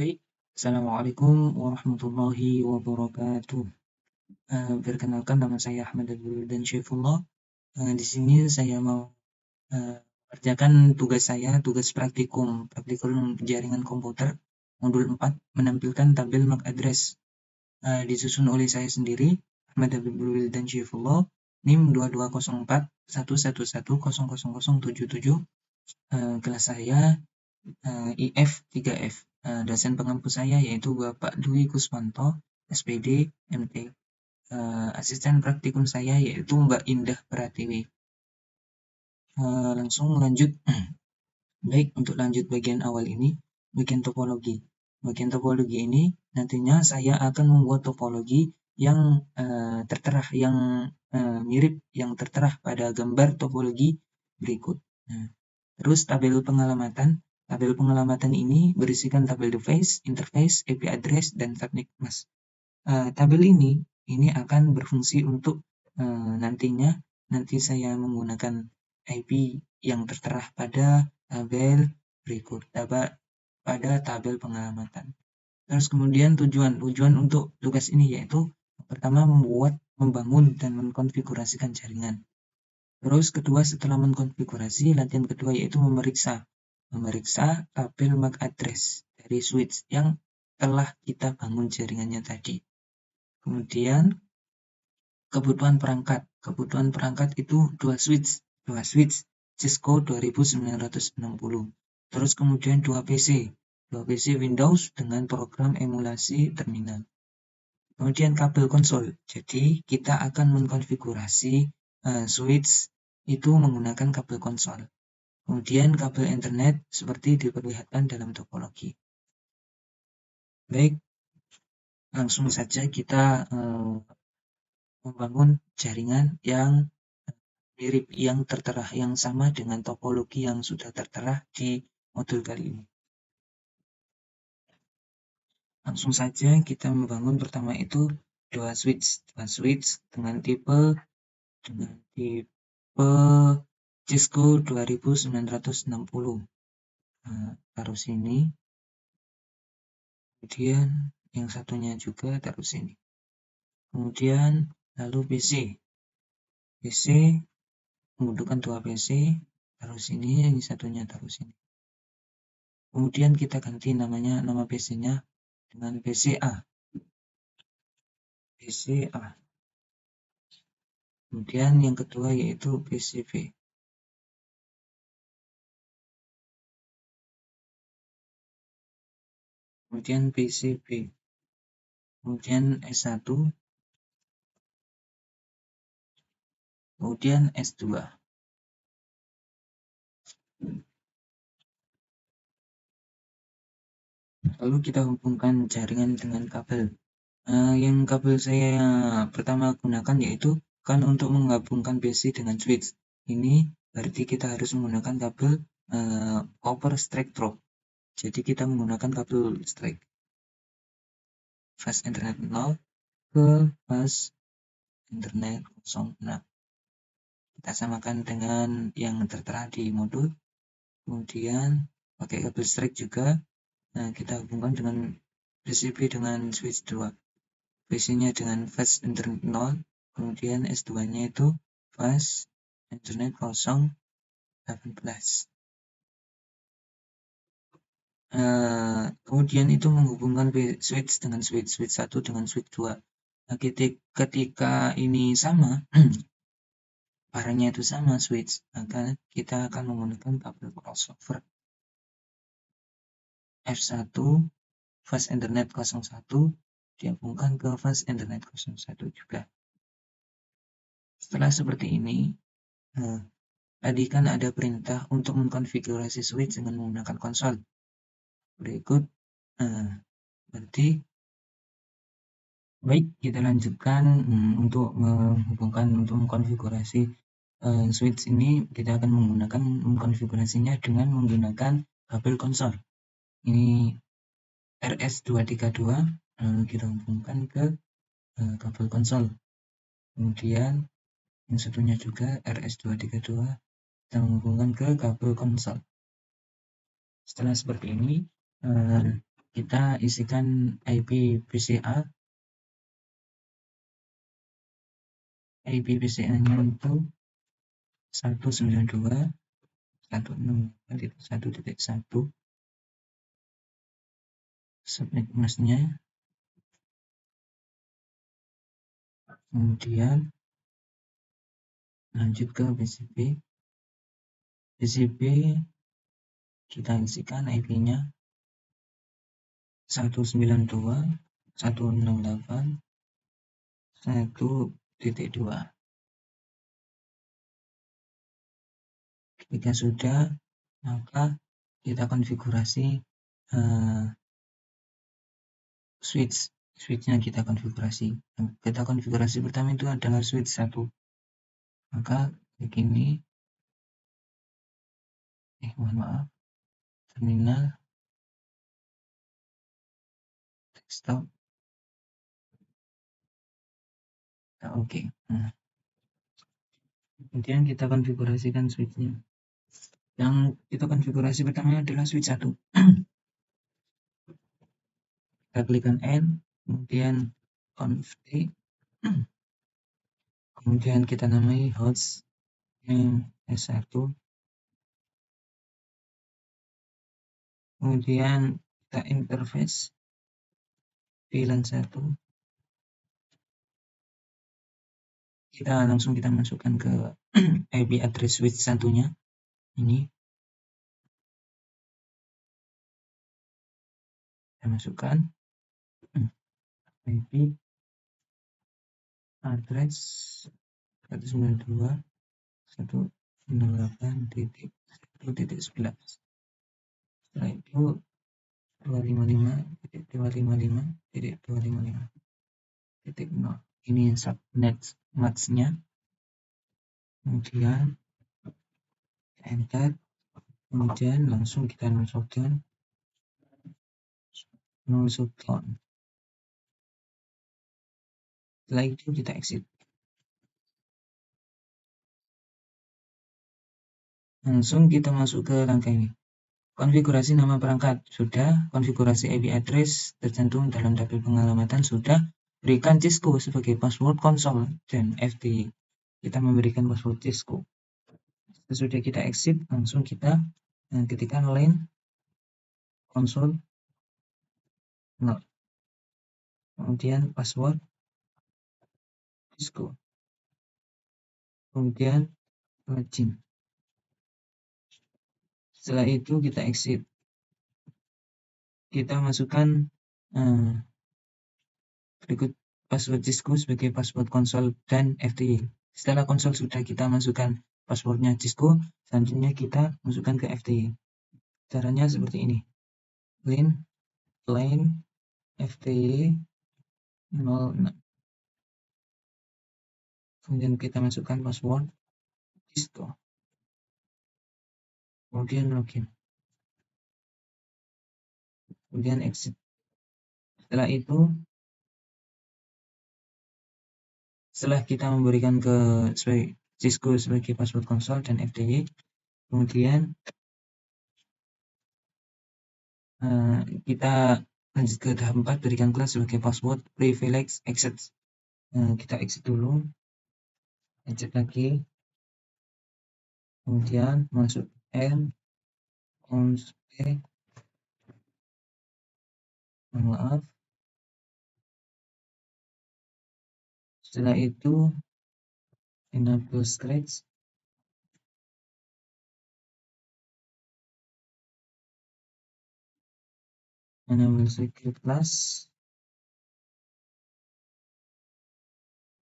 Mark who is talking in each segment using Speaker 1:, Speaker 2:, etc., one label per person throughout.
Speaker 1: Baik, Assalamualaikum warahmatullahi wabarakatuh. Perkenalkan, nama saya Ahmad dan Syaifullah. Di sini saya mau mengerjakan tugas praktikum jaringan komputer modul 4, menampilkan tabel MAC address. Disusun oleh saya sendiri, Ahmad dan Syaifullah, NIM 220411100077. Kelas saya IF 3F. Dosen pengampu saya yaitu Bapak Dwi Kuswanto, SPD, MT. Asisten praktikum saya yaitu Mbak Indah Pratiwi. Langsung lanjut. Baik, untuk lanjut bagian awal ini, bagian topologi. Bagian topologi ini nantinya saya akan membuat topologi yang tertera, yang mirip, yang tertera pada gambar topologi berikut. Terus tabel pengalamatan. Tabel pengalamatan ini berisikan tabel device, interface, IP address, dan subnet mask. Tabel ini akan berfungsi untuk nanti saya menggunakan IP yang tertera pada tabel berikut, pada tabel pengalamatan. Terus kemudian tujuan untuk tugas ini yaitu pertama membangun dan mengkonfigurasikan jaringan. Terus kedua, setelah mengkonfigurasi, latihan kedua yaitu memeriksa tabel MAC address dari switch yang telah kita bangun jaringannya tadi. Kemudian kebutuhan perangkat itu dua switch Cisco 2960. Terus kemudian dua PC Windows dengan program emulasi terminal. Kemudian kabel konsol. Jadi kita akan mengkonfigurasi switch itu menggunakan kabel konsol. Kemudian kabel internet seperti diperlihatkan dalam topologi. Baik, langsung saja kita membangun jaringan yang mirip, yang tertera, yang sama dengan topologi yang sudah tertera di modul kali ini. Langsung saja kita membangun pertama itu dua switch dengan tipe Cisco 2960. Taruh sini. Kemudian yang satunya juga taruh sini. Kemudian lalu PC membutuhkan dua PC, taruh sini, yang satunya taruh sini. Kemudian kita ganti nama PC-nya dengan PCA. Kemudian yang kedua yaitu PCB. Kemudian PCB. Kemudian S1. Kemudian S2. Lalu kita hubungkan jaringan dengan kabel. Yang kabel saya pertama gunakan yaitu kan untuk menggabungkan PC dengan switch. Ini berarti kita harus menggunakan kabel copper strike drop. Jadi kita menggunakan kabel strike fast internet 0 ke fast internet 06. Kita samakan dengan yang tertera di modul. Kemudian pakai kabel strike juga. Kita hubungkan dengan PCB dengan switch 2. PC-nya dengan fast internet 0. Kemudian S2-nya itu fast internet 018. Kemudian itu menghubungkan switch dengan switch 1 dengan switch 2. Nah, ketika ini sama, barangnya itu sama switch, maka kita akan menggunakan kabel crossover F1 fast internet 01 dihubungkan ke fast internet 01 juga. Setelah seperti ini, tadi kan ada perintah untuk mengkonfigurasi switch dengan menggunakan konsol. Berikut, berarti baik, kita lanjutkan untuk mengkonfigurasi switch ini. Kita akan mengkonfigurasinya dengan menggunakan kabel konsol. Ini RS232, kita hubungkan ke kabel konsol. Kemudian yang satunya juga RS232, kita menghubungkan ke kabel konsol. Setelah seperti ini, kita isikan IP PCA. IP PCA-nya itu 192.168.1.1. Subnet masknya, kemudian lanjut ke PCB. PCB kita isikan IP-nya 192.168.1.2. Ketika sudah, maka kita konfigurasi switch-nya kita konfigurasi. Kita konfigurasi pertama itu adalah switch 1. Maka begini, mohon maaf, terminal desktop. Oke. Kemudian kita konfigurasikan switch-nya. Yang kita konfigurasi pertama adalah switch 1. Kita klikkan N, kemudian conf-t, kemudian kita namai host name S1, kemudian kita interface VLAN 1. Kita masukkan ke IP address switch satunya. Ini kita masukkan IP address 192.168.1.11. Setelah itu 255.255.255.0. Ini subnet masknya. Kemudian enter, kemudian langsung kita masukkan null subcon. Setelah itu kita exit. Langsung kita masuk ke langkah ini. Konfigurasi nama perangkat sudah, konfigurasi IP address tercantum dalam tabel pengalamatan sudah, berikan Cisco sebagai password konsol dan FTP. Kita memberikan password Cisco. Sesudah kita exit, langsung kita ketikkan line console 0. Kemudian password Cisco. Kemudian login. Setelah itu kita exit. Kita masukkan berikut password Cisco sebagai password konsol dan FTP. Setelah konsol sudah kita masukkan passwordnya Cisco, selanjutnya kita masukkan ke FTP. Caranya seperti ini. Line FTP 06. Kemudian kita masukkan password Cisco. Kemudian login. Kemudian exit. Setelah itu, setelah kita memberikan ke Cisco sebagai password konsol dan FTP, kemudian kita lanjut ke tahap 4, berikan kelas sebagai password privilege access. Kita exit dulu, exit lagi, kemudian masuk N, const, maaf. Setelah itu enable scratch, enable secret class,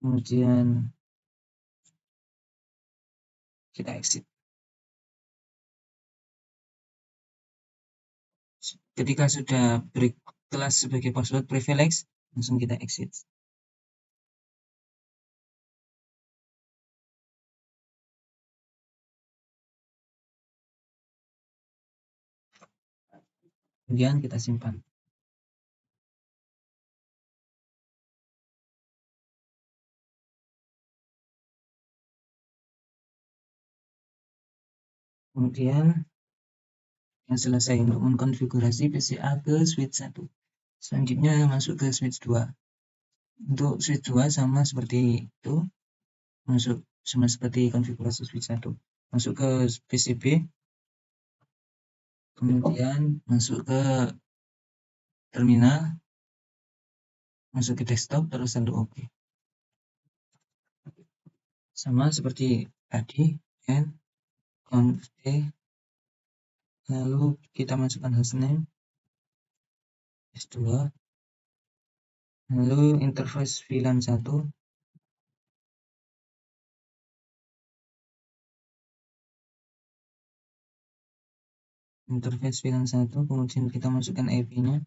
Speaker 1: kemudian kita exit. Ketika sudah beri kelas sebagai password privilege, langsung kita exit. Kemudian kita simpan. Kemudian yang selesai untuk mengkonfigurasi PCA ke switch 1. Selanjutnya masuk ke switch 2. Untuk switch 2 sama seperti itu, sama seperti konfigurasi switch 1. Masuk ke PCB, kemudian masuk ke terminal, masuk ke desktop, terus tanda OK. Sama seperti tadi, conf lalu kita masukkan hostname S2, lalu interface VLAN 1, kemudian kita masukkan IP-nya,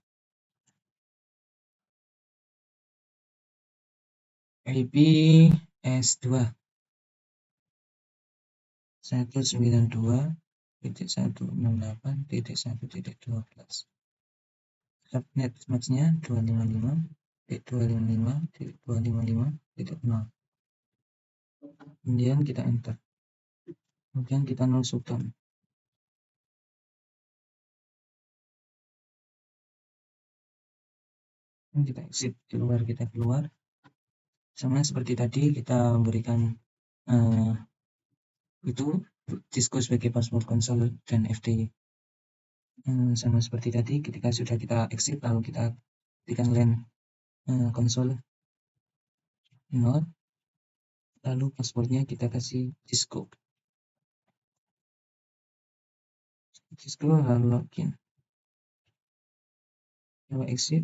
Speaker 1: IP S2 192.168.1.12. Subnet match-nya 255.255.255.0. Kemudian kita enter. Kemudian kita null shutdown. Kita exit keluar, kita keluar. Sama seperti tadi kita memberikan itu Cisco sebagai password konsol dan FTY. Sama seperti tadi, ketika sudah kita exit lalu kita ketikkan LAN konsol 0, lalu passwordnya kita kasih Cisco lalu login, lalu exit,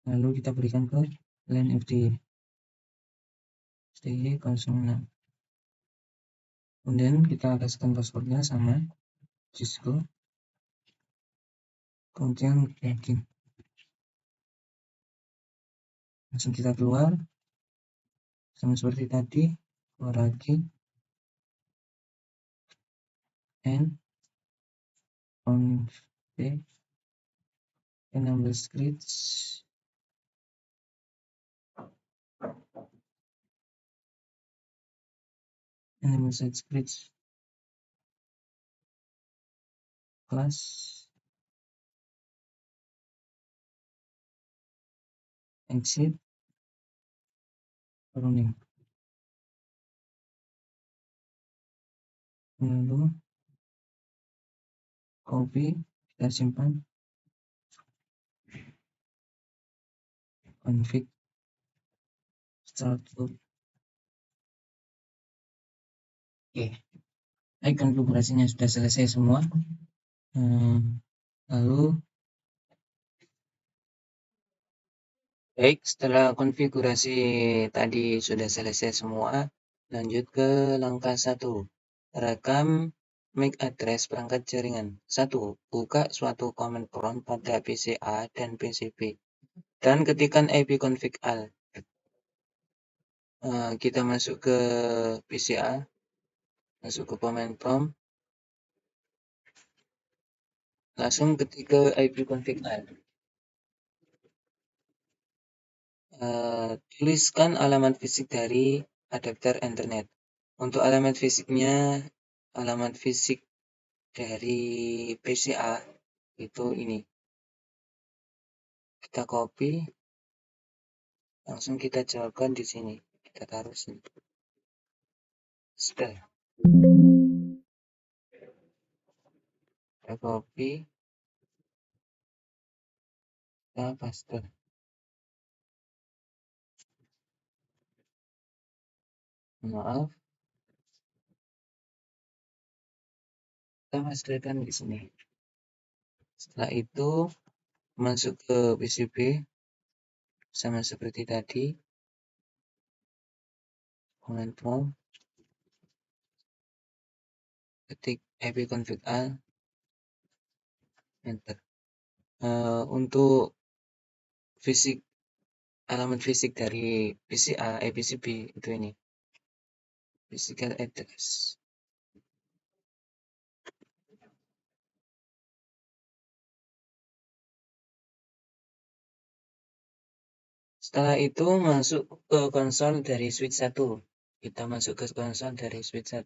Speaker 1: lalu kita berikan ke LAN FTY 06. Kemudian kita kasihkan passwordnya sama Cisco, kemudian login. Langsung kita keluar, sama seperti tadi, keluar lagi, and config enable scripts, class exit running, lalu copy, kita simpan config start loop. Oke, baik, konfigurasinya sudah selesai semua. Lalu baik, setelah konfigurasi tadi sudah selesai semua, lanjut ke langkah 1. Rekam MAC address perangkat jaringan. 1. Buka suatu command prompt pada PCA dan PCB dan ketikkan ipconfig al. Kita masuk ke PCA, masuk ke command prompt, langsung ketik ke ipconfig al. Tuliskan alamat fisik dari adapter Ethernet. Untuk alamat fisiknya, alamat fisik dari PCA itu ini. Kita copy, langsung kita colokkan di sini. Kita taruh sini. Sudah. Kita copy, kita paste. Maaf. Kita pastekan di sini. Setelah itu masuk ke PCB sama seperti tadi. Command prompt, ketik ipconfig al, enter. Untuk alamat fisik dari PCA, PCB itu ini. Physical address. Setelah itu masuk ke konsol dari switch 1. Kita masuk ke konsol dari switch 1.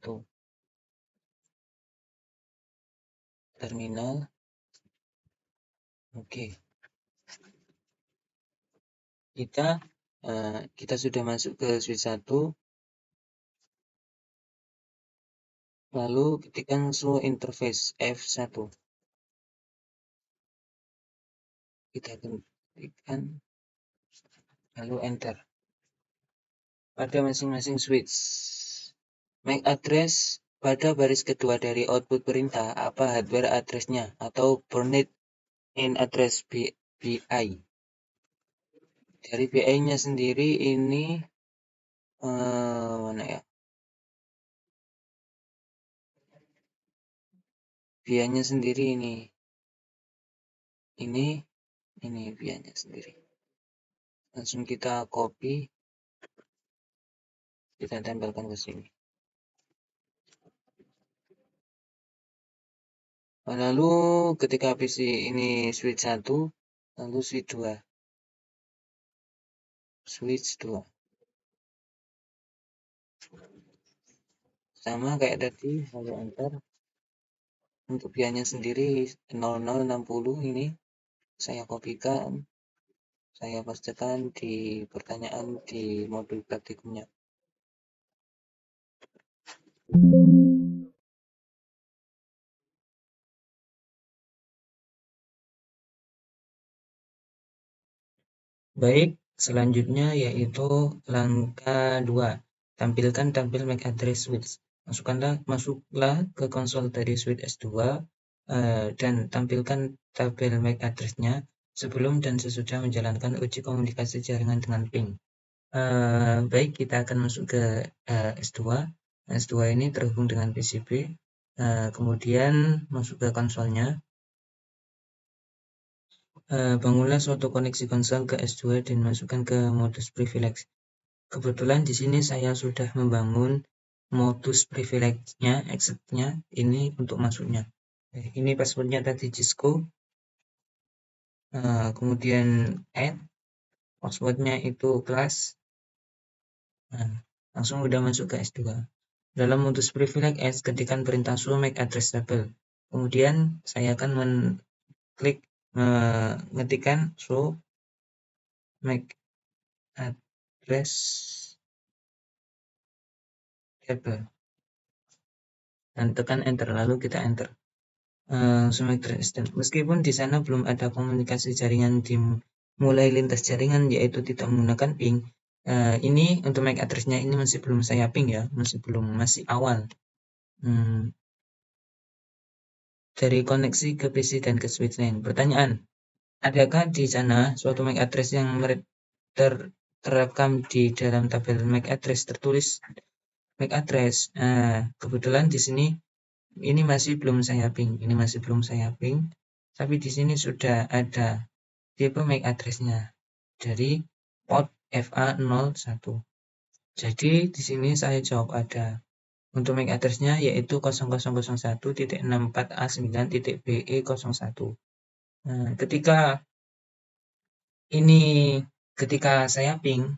Speaker 1: terminal. Oke, kita sudah masuk ke switch 1, lalu ketikkan show interface F1. Kita ketikkan lalu enter. Pada masing-masing switch, MAC address pada baris kedua dari output perintah apa hardware address-nya atau Burned in address BI. Dari BI-nya sendiri ini mana ya? BI-nya sendiri ini BI-nya sendiri. Langsung kita copy, kita tempelkan ke sini. Lalu ketika PC ini switch 1, lalu switch 2. Switch 2. Sama kayak tadi, lalu enter. Untuk biayanya sendiri 0060 ini saya kopikan, saya pastikan di pertanyaan di modul praktikumnya. Baik, selanjutnya yaitu langkah 2. Tampilkan tampil MAC address switch. Masuklah ke konsol dari switch S2 dan tampilkan tabel MAC address-nya sebelum dan sesudah menjalankan uji komunikasi jaringan dengan ping. Baik, kita akan masuk ke S2. S2 ini terhubung dengan PCB. Kemudian masuk ke konsolnya. Bangunlah suatu koneksi konsol ke S2 dan masukkan ke modus privilege. Kebetulan di sini saya sudah membangun modus privilege-nya, accept-nya ini untuk masuknya. Ini passwordnya tadi Cisco. Kemudian add, passwordnya itu class. Langsung udah masuk ke S2. Dalam modus privilege S, ketikkan perintah show MAC address table. Kemudian saya akan mengklik mengetikkan show MAC address table dan tekan enter, lalu kita enter. Meskipun di sana belum ada komunikasi jaringan mulai lintas jaringan yaitu tidak menggunakan ping, ini untuk MAC address-nya ini masih belum saya ping ya, masih awal. Dari koneksi ke PC dan ke switch lain. Pertanyaan, adakah di sana suatu MAC address yang terrekam di dalam tabel MAC address tertulis MAC address? Kebetulan di sini ini masih belum saya ping, tapi di sini sudah ada tipe MAC address-nya dari port FA01. Jadi di sini saya jawab ada. Untuk MAC address-nya yaitu 0001.64A9.BE01. Ketika saya ping,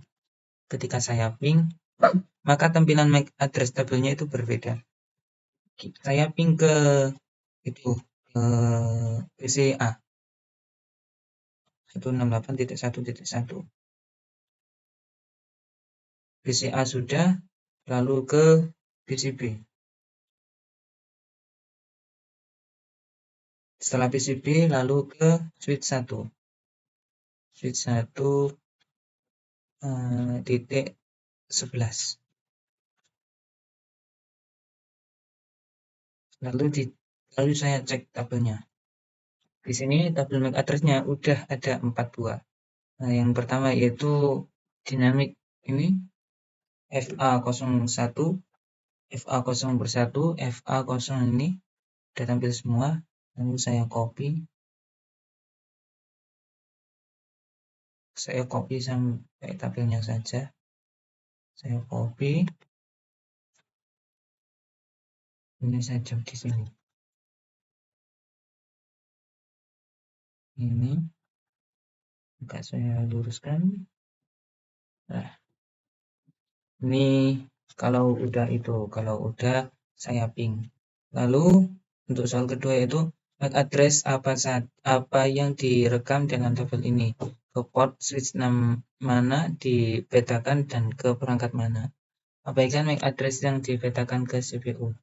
Speaker 1: maka tampilan MAC address tabelnya itu berbeda. Saya ping ke PCA 168.1.1. PCA sudah, lalu ke PCB. Setelah PCB lalu ke switch 1. Switch 1 titik 11. Lalu saya cek tabelnya. Di sini tabel MAC address-nya udah ada 4 buah. Nah, yang pertama yaitu dinamik ini FA01, FA0 FA0 ini udah tampil semua. Lalu saya copy sampai tabelnya saja. Saya copy. Ini saja di sini. Ini agak saya luruskan. Nah, ini kalau udah saya ping. Lalu untuk soal kedua itu MAC address apa yang direkam dalam tabel ini, ke port switch mana dipetakan dan ke perangkat mana. Abaikan MAC address yang dipetakan ke CPU.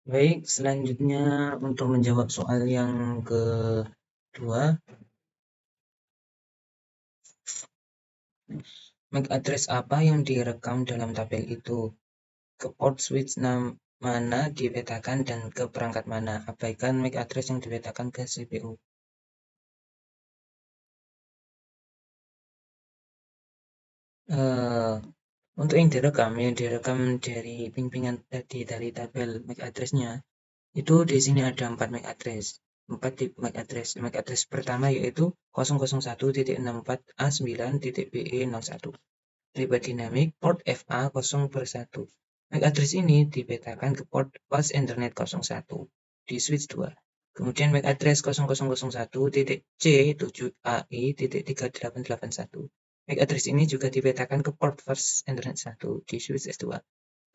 Speaker 1: Baik, selanjutnya untuk menjawab soal yang kedua, MAC address apa yang direkam dalam tabel itu, ke port switch mana dipetakan dan ke perangkat mana. Abaikan MAC address yang dipetakan ke CPU. Untuk yang direkam dari ping-pingan tadi dari tabel MAC address-nya, itu di sini ada 4 MAC address. 4 tipe MAC address. MAC address pertama yaitu 001.64A9.BE01. Tipe dinamik port FA 0/1. MAC address ini dipetakan ke port fast Ethernet 01 di switch 2. Kemudian MAC address 0001.C7AI.3881. MAC address ini juga dipetakan ke port fast Ethernet 1 di switch S2.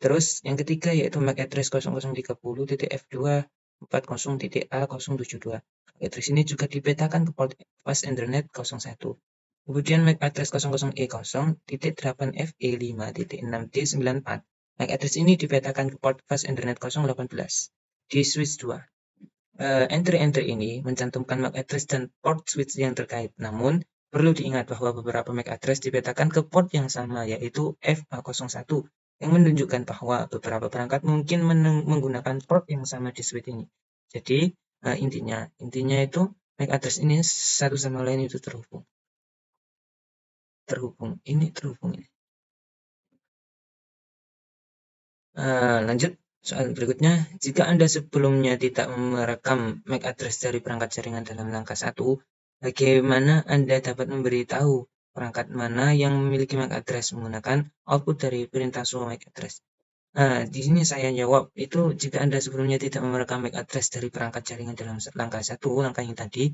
Speaker 1: Terus yang ketiga yaitu MAC address 0030.F240.A072. MAC address ini juga dipetakan ke port fast Ethernet 01. Kemudian MAC address 00E0.8FE5.6D94. MAC address ini dipetakan ke port fast Ethernet 018 di switch 2. Entry-entry ini mencantumkan MAC address dan port switch yang terkait. Namun, perlu diingat bahwa beberapa MAC address dipetakan ke port yang sama, yaitu FA01, yang menunjukkan bahwa beberapa perangkat mungkin menggunakan port yang sama di switch ini. Jadi, intinya itu MAC address ini satu sama lain itu terhubung. Terhubung ini. Lanjut soal berikutnya. Jika Anda sebelumnya tidak merekam MAC address dari perangkat jaringan dalam langkah 1, bagaimana Anda dapat memberitahu perangkat mana yang memiliki MAC address menggunakan output dari perintah show MAC address? Di sini saya jawab, itu jika Anda sebelumnya tidak merekam MAC address dari perangkat jaringan dalam langkah 1, langkah yang tadi,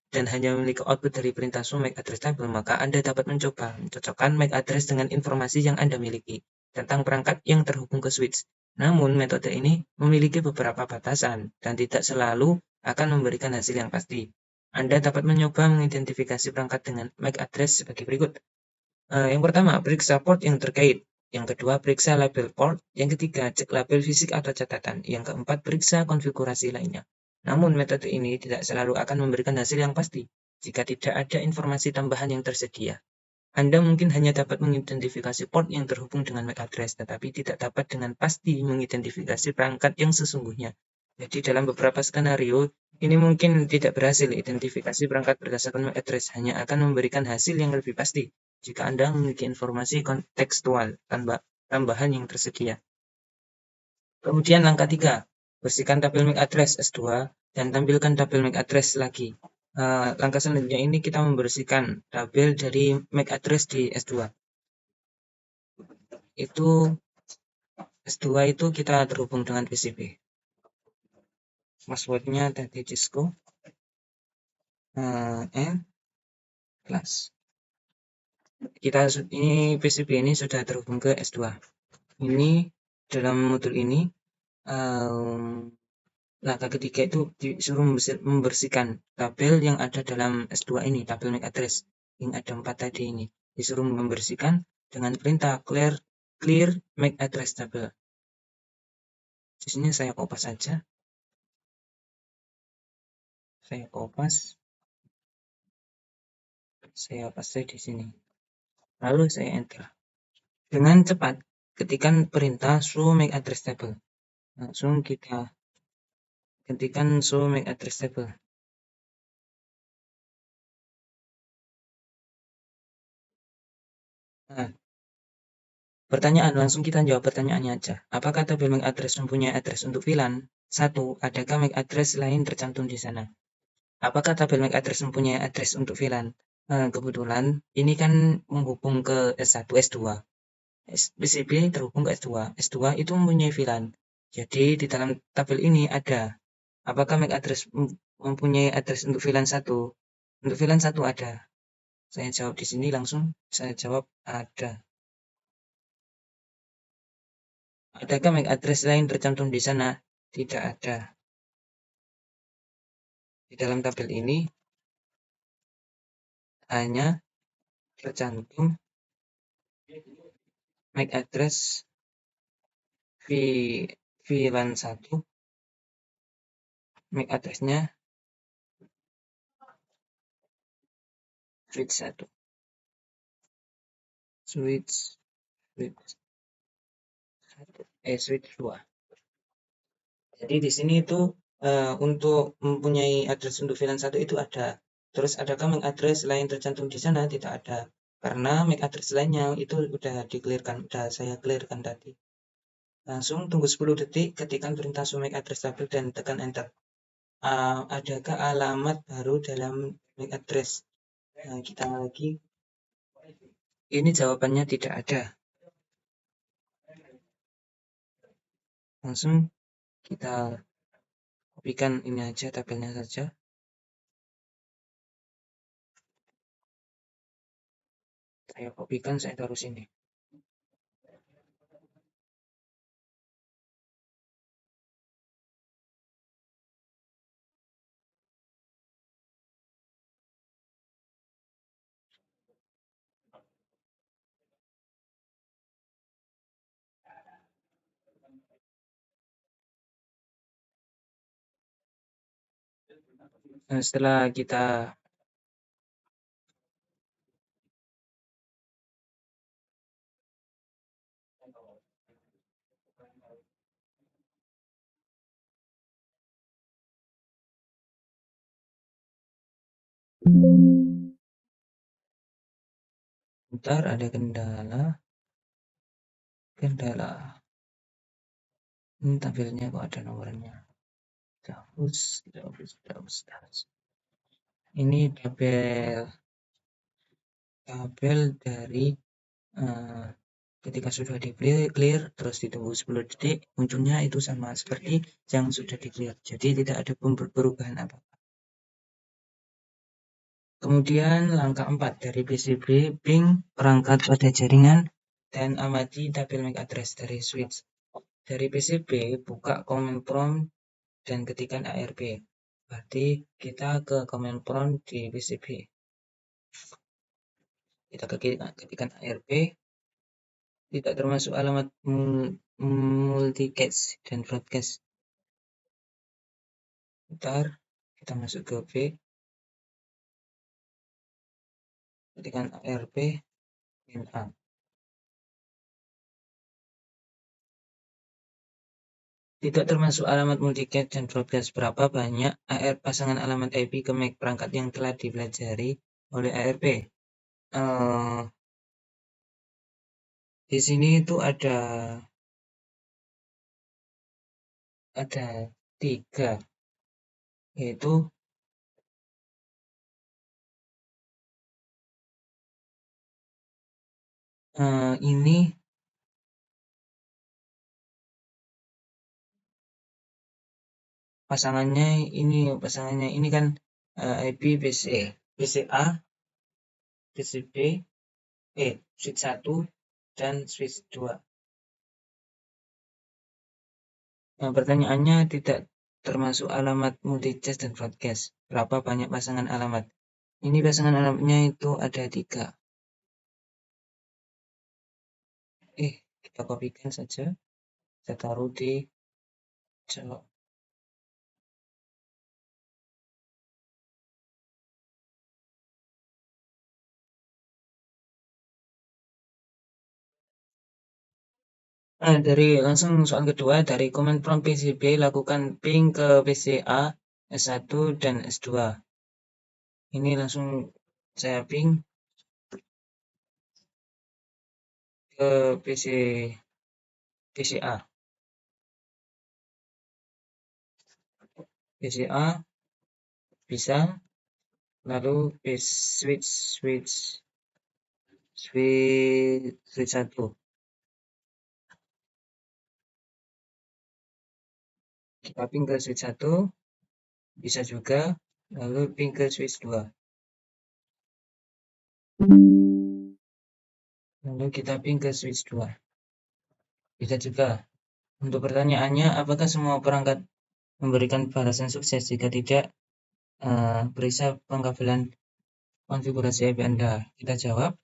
Speaker 1: dan hanya memiliki output dari perintah show MAC address tabel, maka Anda dapat mencoba mencocokkan MAC address dengan informasi yang Anda miliki tentang perangkat yang terhubung ke switch. Namun, metode ini memiliki beberapa batasan dan tidak selalu akan memberikan hasil yang pasti. Anda dapat mencoba mengidentifikasi perangkat dengan MAC address sebagai berikut. Yang pertama, periksa port yang terkait. Yang kedua, periksa label port. Yang ketiga, cek label fisik atau catatan. Yang keempat, periksa konfigurasi lainnya. Namun, metode ini tidak selalu akan memberikan hasil yang pasti jika tidak ada informasi tambahan yang tersedia. Anda mungkin hanya dapat mengidentifikasi port yang terhubung dengan MAC address, tetapi tidak dapat dengan pasti mengidentifikasi perangkat yang sesungguhnya. Jadi dalam beberapa skenario, ini mungkin tidak berhasil identifikasi perangkat berdasarkan MAC address, hanya akan memberikan hasil yang lebih pasti jika Anda memiliki informasi kontekstual tambahan yang tersedia. Kemudian langkah 3, bersihkan tabel MAC address S2 dan tampilkan tabel MAC address lagi. Langkah selanjutnya ini kita membersihkan tabel dari MAC address di S2. S2 itu kita terhubung dengan PCB. Passwordnya tadi Cisco class. Ini PCB ini sudah terhubung ke S2. Ini dalam modul ini langkah ketiga itu disuruh membersihkan tabel yang ada dalam S2 ini, tabel MAC address yang ada 4 tadi ini. Disuruh membersihkan dengan perintah clear MAC address tabel. Di sini saya kopas saja. Saya paste di sini. Lalu saya enter. Dengan cepat ketikkan perintah show MAC address table. Langsung kita ketikkan show MAC address table. Pertanyaan, langsung kita jawab pertanyaannya aja. Apakah tabel MAC address mempunyai address untuk VLAN? 1. Adakah MAC address lain tercantum di sana? Apakah tabel MAC address mempunyai address untuk VLAN? Kebetulan ini kan menghubung ke S1, S2. PCB terhubung ke S2. S2 itu mempunyai VLAN. Jadi di dalam tabel ini ada. Apakah MAC address mempunyai address untuk VLAN 1? Untuk VLAN 1 ada. Saya jawab di sini langsung. Saya jawab ada. Adakah MAC address lain tercantum di sana? Tidak ada. Di dalam tabel ini hanya tercantum MAC address VLAN 1, MAC address-nya switch 1, switch 2. Jadi di sini itu untuk mempunyai address untuk VLAN 1 itu ada. Terus adakah MAC address lain tercantum di sana? Tidak ada. Karena MAC address lainnya itu udah saya clearkan tadi. Langsung tunggu 10 detik, ketikkan perintah show MAC address tabel dan tekan enter. Adakah alamat baru dalam MAC address? Nah, kita lagi. Ini jawabannya tidak ada. Langsung kita kopikan ini aja, tabelnya saja. Saya kopikan, saya taruh sini. Nah, setelah kita bentar, ada kendala. Ini tabelnya kok ada nomornya. Dahus. Ini tabel dari ketika sudah di clear terus ditunggu 10 detik, munculnya itu sama seperti yang sudah di clear. Jadi tidak ada perubahan apa. Kemudian langkah 4 dari PCB ping perangkat pada jaringan dan amati tabel MAC address dari switch. Dari PCB buka command prompt dan ketikkan ARP. Berarti kita ke command prompt di PCB. Kita ketikkan ARP. Tidak termasuk alamat multicast dan broadcast. Bentar, kita masuk ke B. Ketikkan ARP min A. Tidak termasuk alamat multicast dan broadcast. Berapa banyak pasangan alamat IP ke MAC perangkat yang telah dipelajari oleh ARP? Di sini itu ada 3, yaitu ini pasangannya ini kan IP PCA, PCB, switch 1 dan switch 2. Nah, pertanyaannya tidak termasuk alamat multicast dan broadcast. Berapa banyak pasangan alamat? Ini pasangan alamatnya itu ada 3. Kita kopikan saja. Kita taruh di colok. Nah, dari langsung soal kedua, dari command prompt PCB lakukan ping ke PCA S1 dan S2. Ini langsung saya ping ke PCA. PCA bisa, lalu switch 1. Kita ping ke switch 1, bisa juga, lalu ping ke switch 2. Lalu kita ping ke switch 2. Bisa juga. Untuk pertanyaannya, apakah semua perangkat memberikan balasan sukses? Jika tidak, periksa pengkabelan konfigurasi IP Anda. Kita jawab,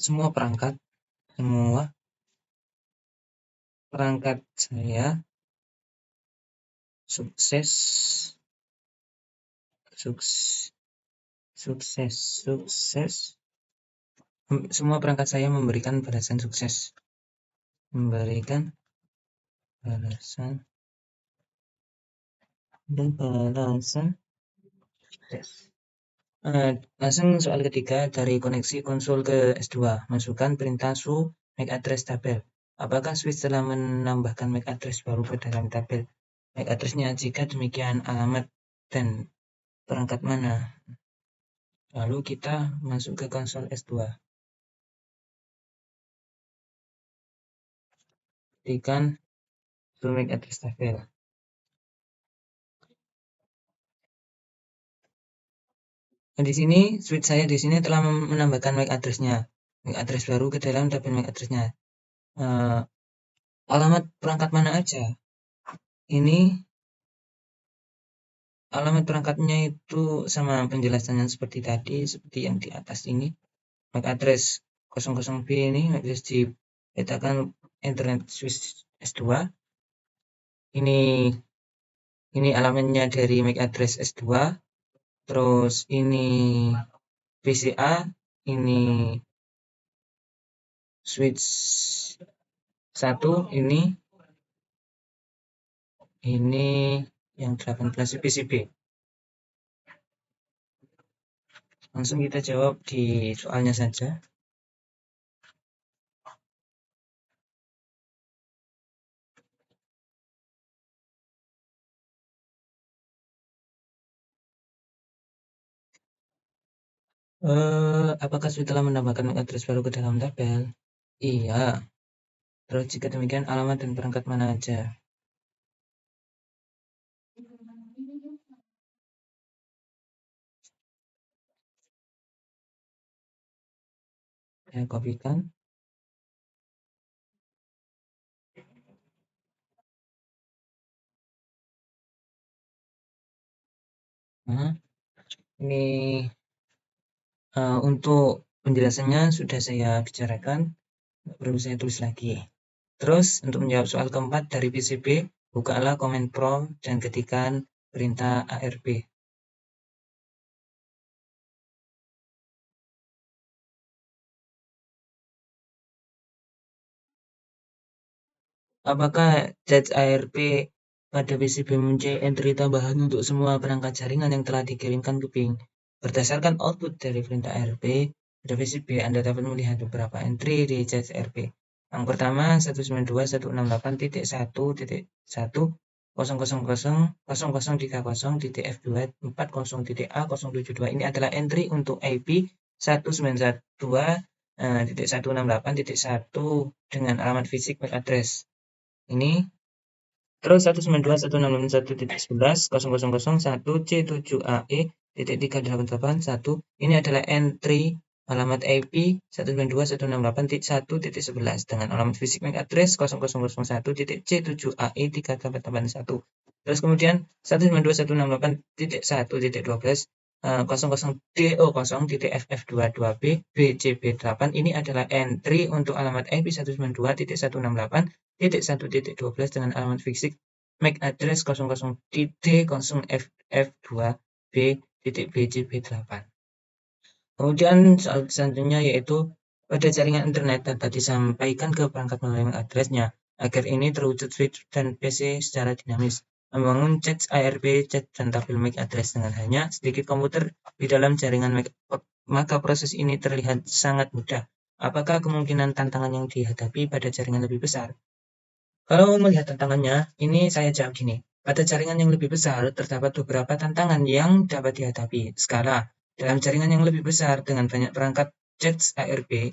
Speaker 1: semua perangkat saya sukses, semua perangkat saya memberikan balasan sukses. Memberikan balasan sukses. Langsung soal ketiga, dari koneksi konsol ke S2, masukkan perintah su MAC address tabel. Apakah switch telah menambahkan MAC address baru ke dalam tabel MAC address-nya? Jika demikian, alamat dan perangkat mana? Lalu kita masuk ke konsol S2. Ketikkan su MAC address tabel. Nah, di sini switch saya di sini telah menambahkan MAC address-nya, MAC address baru ke dalam tabel MAC address-nya. Alamat perangkat mana aja? Ini alamat perangkatnya itu sama penjelasannya seperti tadi, seperti yang di atas ini. MAC address 00B ini MAC address dipetakan Internet Switch S2. Ini alamatnya dari MAC address S2. Terus ini PCA, ini switch 1, ini yang 18 PCB. Langsung kita jawab di soalnya saja. Apakah sudah telah menambahkan MAC address baru ke dalam tabel? Iya. Terus jika demikian, alamat dan perangkat mana aja? Saya kopikan. Nah, ini untuk penjelasannya sudah saya bicarakan, nggak perlu saya tulis lagi. Terus untuk menjawab soal keempat dari PCB, bukalah command prompt dan ketikkan perintah ARP. Apakah cat ARP pada PCB muncul entry tambahan untuk semua perangkat jaringan yang telah dikirimkan ke ping? Berdasarkan output dari perintah ARP pada PCB, Anda dapat melihat beberapa entry di cat ARP. Yang pertama 192.168.1.1.0.030.f2.40.a072. Ini adalah entry untuk IP 192.168.1 dengan alamat fisik MAC address. Ini terus 192.168.1.1.1C7AE.388.1 ini adalah entry alamat IP 192.168.1.11 dengan alamat fisik MAC address 0001.C7AE.388.1. Terus kemudian 192.168.1.12 00DO0.FF22B BCB8 ini adalah entry untuk alamat IP 192.168.1.12 dengan alamat fisik MAC address 00.D0FF2B.BCB8. Kemudian soal selanjutnya yaitu pada jaringan internet data disampaikan ke perangkat melalui MAC address-nya. Agar ini terwujud switch dan PC secara dinamis. Membangun cat ARP, cat dan tabel MAC address dengan hanya sedikit komputer di dalam jaringan MAC, maka proses ini terlihat sangat mudah. Apakah kemungkinan tantangan yang dihadapi pada jaringan lebih besar? Kalau melihat tantangannya, ini saya jawab gini. Pada jaringan yang lebih besar, terdapat beberapa tantangan yang dapat dihadapi. Skala, dalam jaringan yang lebih besar dengan banyak perangkat cat ARP,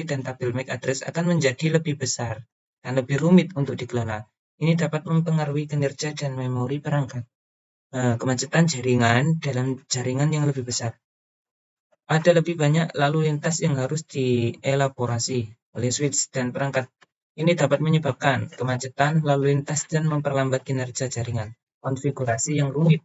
Speaker 1: dan tabel MAC address akan menjadi lebih besar dan lebih rumit untuk dikelola. Ini dapat mempengaruhi kinerja dan memori perangkat. Kemacetan jaringan dalam jaringan yang lebih besar. Ada lebih banyak lalu lintas yang harus dielaborasi oleh switch dan perangkat. Ini dapat menyebabkan kemacetan lalu lintas dan memperlambat kinerja jaringan. Konfigurasi yang rumit.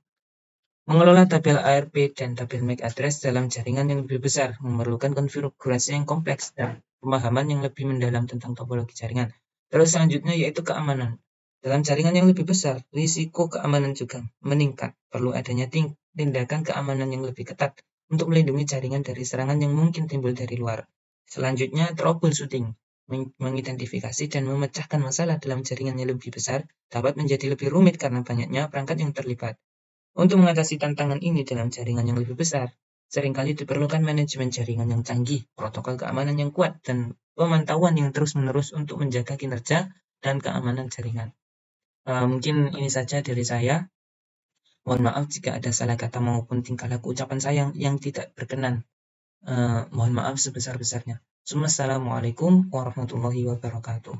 Speaker 1: Mengelola tabel ARP dan tabel MAC address dalam jaringan yang lebih besar memerlukan konfigurasi yang kompleks dan pemahaman yang lebih mendalam tentang topologi jaringan. Terus selanjutnya yaitu keamanan. Dalam jaringan yang lebih besar, risiko keamanan juga meningkat. Perlu adanya tindakan keamanan yang lebih ketat untuk melindungi jaringan dari serangan yang mungkin timbul dari luar. Selanjutnya, troubleshooting. Mengidentifikasi dan memecahkan masalah dalam jaringan yang lebih besar dapat menjadi lebih rumit karena banyaknya perangkat yang terlibat. Untuk mengatasi tantangan ini dalam jaringan yang lebih besar, seringkali diperlukan manajemen jaringan yang canggih, protokol keamanan yang kuat, dan pemantauan yang terus-menerus untuk menjaga kinerja dan keamanan jaringan. Mungkin ini saja dari saya. Mohon maaf jika ada salah kata maupun tingkah laku ucapan saya yang tidak berkenan. Mohon maaf sebesar-besarnya. Assalamualaikum warahmatullahi wabarakatuh.